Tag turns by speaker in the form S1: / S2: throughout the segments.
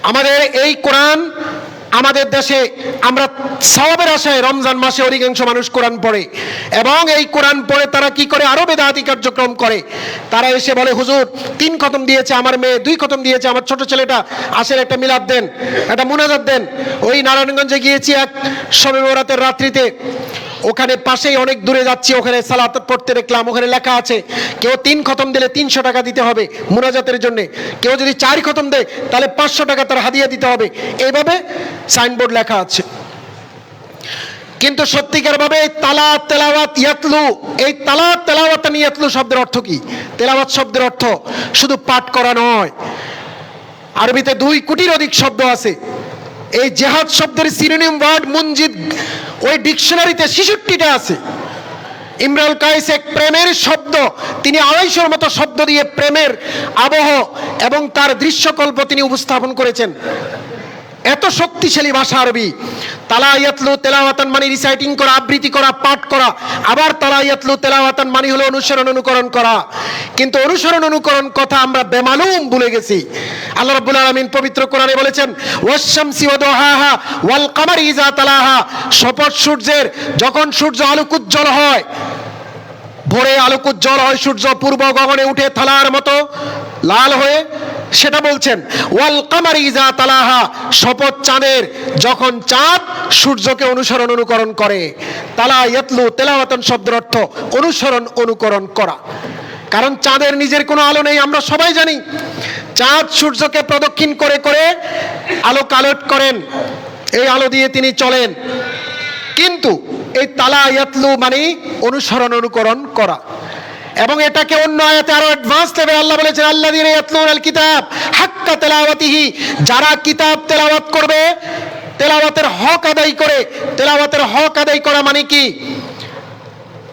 S1: আমাদের এই কোরআন আমাদের দেশে আমরা সওয়াবের আশায় রমজান মাসে অধিকাংশ মানুষ কোরআন পড়ে, এবং এই কোরআন পড়ে তারা কি করে আরো বেদাতি কার্যক্রম করে। তারা এসে বলে, হুজুর 3 খতম দিয়েছে আমার মেয়ে, 2 খতম দিয়েছে আমার ছোট ছেলেটা, আসেন একটা মিলাদ দেন, একটা মুনাজাত দেন। ওই নারায়ণগঞ্জে গিয়েছি এক শবে বরাতের রাত্রিতে, ওখানে পাশেই অনেক দূরে যাচ্ছি, ওখানে সালাত পড়তে দেখলাম, ওখানে লেখা আছে কেউ 3 খতম দিলে 300 টাকা দিতে হবে মুনাজাতের জন্য, কেউ যদি 4 খতম দেয় তাহলে 500 টাকা তার হাদিয়া দিতে হবে, এইভাবে সাইনবোর্ড লেখা আছে। কিন্তু সত্যিকার ভাবে তালা তেলাওয়াত ইয়াতলু, এই তালা তেলাওয়াত ইয়াতলু শব্দের অর্থ কি? তেলাওয়াত শব্দের অর্থ শুধু পাঠ করা নয়, আরবিতে 2 কোটির অধিক শব্দ আছে। এই জেহাদ শব্দের সিনোনিম ওয়ার্ড মুনজিদ ওই ডিকশনারিতে 66টা আছে। ইমরাউল কায়েস এক প্রেমের শব্দ, তিনি 250-এর মতো শব্দ দিয়ে প্রেমের আবহ এবং তার দৃশ্যকল্প তিনি উপস্থাপন করেছেন। এত শক্তিশালী ভাষা আরবি। তালা ইয়াতলু তেলাওয়াতান মানে রিসাইটিং করা, আবৃত্তি করা, পাঠ করা। আবার তালা ইয়াতলু তেলাওয়াতান মানে হলো অনুসরণ অনুকরণ করা। কিন্তু অনুসরণ অনুকরণ কথা আমরা বেমালুম ভুলে গেছি। আল্লাহ রাব্বুল আলামিন পবিত্র কোরআনে বলেছেন, ওয়াশ-শামসি ওয়া দুহাহা ওয়াল কামারি ইযা তালাহা, শপথ সূর্যের, যখন সূর্য আলোকোজ্জ্বল হয়, ভোরে আলোকোজ্জ্বল হয় সূর্য, পূর্ব গগনে উঠে থালার মতো লাল হয়ে, সেটা বলছেন। ওয়াল কামারি ইযা তালাহা, শপথ চাঁদের, যখন চাঁদ সূর্যকে অনুসরণ অনুকরণ করে। তালা ইয়াতলু তেলাওয়াতান শব্দের অর্থ অনুসরণ অনুকরণ করা। কারণ চাঁদের নিজের কোনো আলো নেই, আমরা সবাই জানি। চাঁদ সূর্যকে প্রদক্ষিণ করে করে আলো কালেক্ট করেন, এই আলো দিয়ে তিনি চলেন। কিন্তু এই তালা ইয়াতলু মানে অনুসরণ অনুকরণ করা। এবং এটাকে অন্য আয়াতে আরো অ্যাডভান্স লেভেলে আল্লাহ বলেছেন, আল্লাযীনা ইয়াতলুনাল কিতাব হাক্কা তিলাওয়াতিহি, যারা কিতাব তেলাওয়াত করবে, তেলাওয়াতের হক আদায় করে। তেলাওয়াতের হক আদায় করা মানে কি?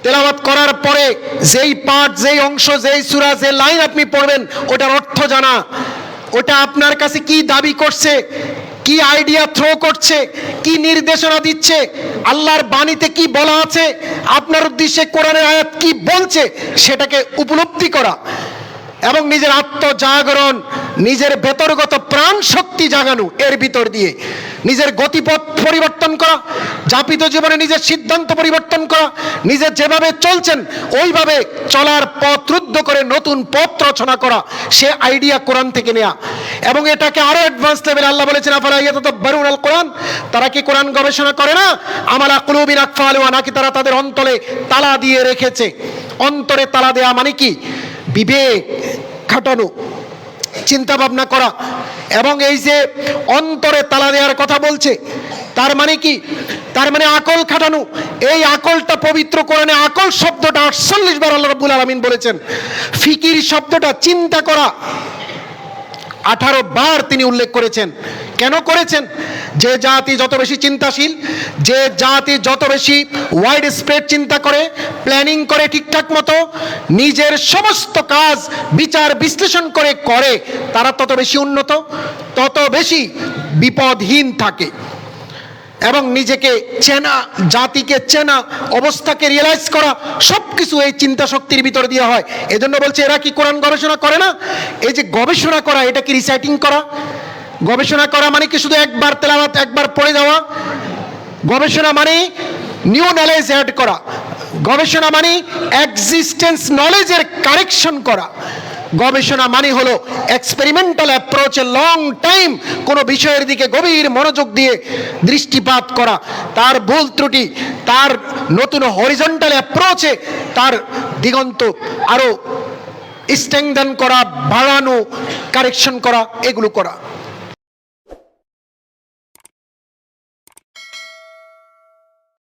S1: তেলাওয়াত করার পরে যেই পাঠ, যেই অংশ, যেই সূরা, যে লাইন আপনি পড়বেন ওটার অর্থ জানা, ওটা আপনার কাছে কি দাবি করছে, কি আইডিয়া থ্রো করছে, কি নির্দেশনা দিচ্ছে, আল্লাহর বাণীতে কি বলা আছে, আপনার উদ্দেশ্যে কোরআনের আয়াত কি বলছে, সেটাকে উপলব্ধি করা এবং নিজের আত্মজাগরণ, নিজের ভেতরগত প্রাণ শক্তি জাগানো, এর ভিতর দিয়ে নিজের গতিপথ পরিবর্তন করা, যাপিত জীবনে নিজের সিদ্ধান্ত পরিবর্তন করা, নিজে যেভাবে চলছেন ওইভাবে চলার পথ রুদ্ধ করে নতুন পথ রচনা করা, সে আইডিয়া কোরআন থেকে নেয়া। এবং এটাকে আরো অ্যাডভান্স লেভেলে আল্লাহ বলেছেন, আফালা ইয়াতাদাব্বারুনাল কোরআন, তারা কি কোরআন গবেষণা করে না? আমালা কুলুবিন আকফালুহা, নাকি তারা তাদের অন্তরে তালা দিয়ে রেখেছে। অন্তরে তালা দেয়া মানে কি? বিবেক খাটানো, চিন্তা ভাবনা করা। এবং এই যে অন্তরে তালা দেওয়ার কথা বলছে, তার মানে কি? তার মানে আকল খাটানো। এই আকলটা পবিত্র কোরআনে আকল শব্দটা 48 বার আল্লাহ রাব্বুল আলামিন বলেছেন। ফিকির শব্দটা চিন্তা করা 18 বার তিনি উল্লেখ করেছেন। কেন করেছেন? যে জাতি যত বেশি চিন্তাশীল, যে জাতি যত বেশি ওয়াইড স্প্রেড চিন্তা করে, প্ল্যানিং করে ঠিকঠাক মতো, নিজের সমস্ত কাজ বিচার বিশ্লেষণ করে করে, তারা তত বেশি উন্নত, তত বেশি বিপদহীন থাকে। এবং নিজেকে চেনা, জাতিকে চেনা, অবস্থাকে রিয়েলাইজ করা, সব কিছু এই চিন্তা শক্তির ভিতরে দিয়ে হয়। এজন্য বলছে, এরা কি কোরআন গবেষণা করে না? এই যে গবেষণা করা, এটা কি রিসাইটিং করা? গবেষণা করা মানে কি শুধু একবার তেলাওয়াত, একবার পড়ে যাওয়া? গবেষণা মানে নিউ নলেজ অ্যাড করা। গবেষণা মানে এক্সিস্টেন্স নলেজের কারেকশন করা। গবেষণা মানে হলো এক্সপেরিমেন্টাল অ্যাপ্রোচে লং টাইম কোনো বিষয়ের দিকে গভীর মনোযোগ দিয়ে দৃষ্টিপাত করা, তার ভুল ত্রুটি, তার নতুন হরিজন্টাল অ্যাপ্রোচে তার দিগন্ত আরো স্ট্রেংথেন করা, বাড়ানো, কারেকশন করা, এগুলো করা।